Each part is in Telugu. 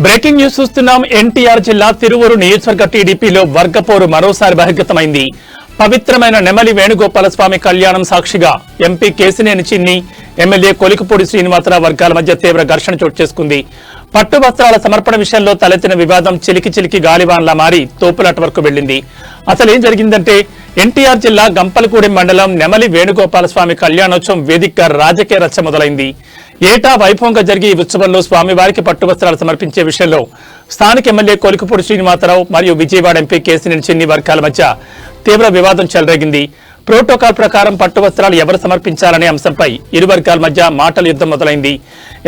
బ్రేకింగ్ న్యూస్ చూస్తున్నాం. ఎన్టీఆర్ జిల్లా తిరువూరు నియోజకవర్గ టీడీపీలో వర్గపోరు మరోసారి బహిర్గతమైంది. పవిత్రమైన నెమలి వేణుగోపాల స్వామి కళ్యాణం సాక్షిగా ఎంపీ కేసినేని చిన్ని, ఎమ్మెల్యే కొలికిపూడి శ్రీనివాసరావు వర్గాల మధ్య తీవ్ర ఘర్షణ చోటు చేసుకుంది. పట్టు వస్త్రాల సమర్పణ విషయంలో తలెత్తిన వివాదం చిలికి గాలివాన్లా మారి తోపులాట వరకు వెళ్లింది. అసలేం జరిగిందంటే ఎన్టీఆర్ జిల్లా గంపలగూడెం మండలం నెమలి వేణుగోపాల స్వామి కళ్యాణోత్సవం వేదికగా రాజకీయ రచ్చ మొదలైంది. ఏటా వైభవంగా జరిగే ఈ ఉత్సవంలో స్వామివారికి పట్టు వస్త్రాలు సమర్పించే విషయంలో స్థానిక ఎమ్మెల్యే కొలికిపూడి శ్రీనివాసరావు మరియు విజయవాడ ఎంపీ కేసినేని చిన్ని వర్గాల మధ్య తీవ్ర వివాదం చెలరేగింది. ప్రోటోకాల్ ప్రకారం పట్టు వస్త్రాలు ఎవరు సమర్పించాలనే అంశంపై ఇరు వర్గాల మధ్య మాటల యుద్ధం మొదలైంది.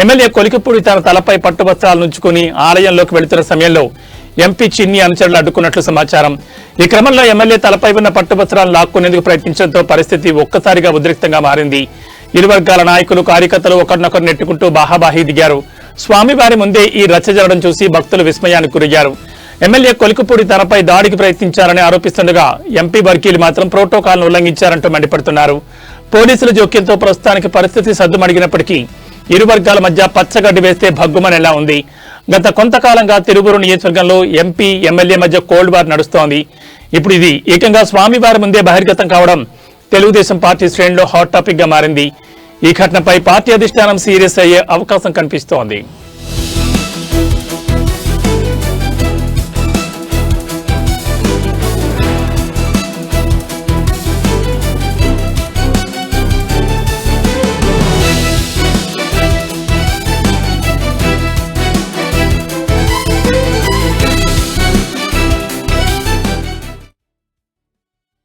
ఎమ్మెల్యే కొలికిపూడి తన తలపై పట్టు వస్త్రాలు నుంచుకుని ఆలయంలోకి వెళుతున్న సమయంలో ఎంపీ చిన్ని అనుచరులు అడ్డుకున్నట్లు సమాచారం. ఈ క్రమంలో ఎమ్మెల్యే తలపై ఉన్న పట్టు వస్త్రాలను లాక్కునేందుకు ప్రయత్నించడంతో పరిస్థితి ఒక్కసారిగా ఉద్రిక్తంగా మారింది. ఇరు వర్గాల నాయకులు, కార్యకర్తలు ఒకరినొకరు నెట్టుకుంటూ బాహాబాహి దిగారు. స్వామివారి ముందే ఈ రచ్చ జరగడం చూసి భక్తులు విస్మయానికి గురయ్యారు. ఎమ్మెల్యే కొలికిపూడి తనపై దాడికి ప్రయత్నించారని ఆరోపిస్తుండగా ఎంపీ వర్గీయులు మాత్రం ప్రోటోకాల్ను ఉల్లంఘించారంటూ మండిపడుతున్నారు. పోలీసుల జోక్యంతో ప్రస్తుతానికి పరిస్థితి సద్దుమణిగినప్పటికీ ఇరు వర్గాల మధ్య పచ్చగడ్డి వేస్తే భగ్గుమనేలా ఉంది. గత కొంతకాలంగా తిరువూరు నియోజకవర్గంలో ఎంపీ, ఎమ్మెల్యే మధ్య కోల్డ్ వార్ నడుస్తోంది. ఇప్పుడు ఇది ఏకంగా స్వామివారి ముందే బహిర్గతం కావడం తెలుగుదేశం పార్టీ శ్రేణిలో హాట్ టాపిక్ గా మారింది. ఈ ఘటనపై పార్టీ అధిష్టానం సీరియస్ అయ్యే అవకాశం కనిపిస్తోంది.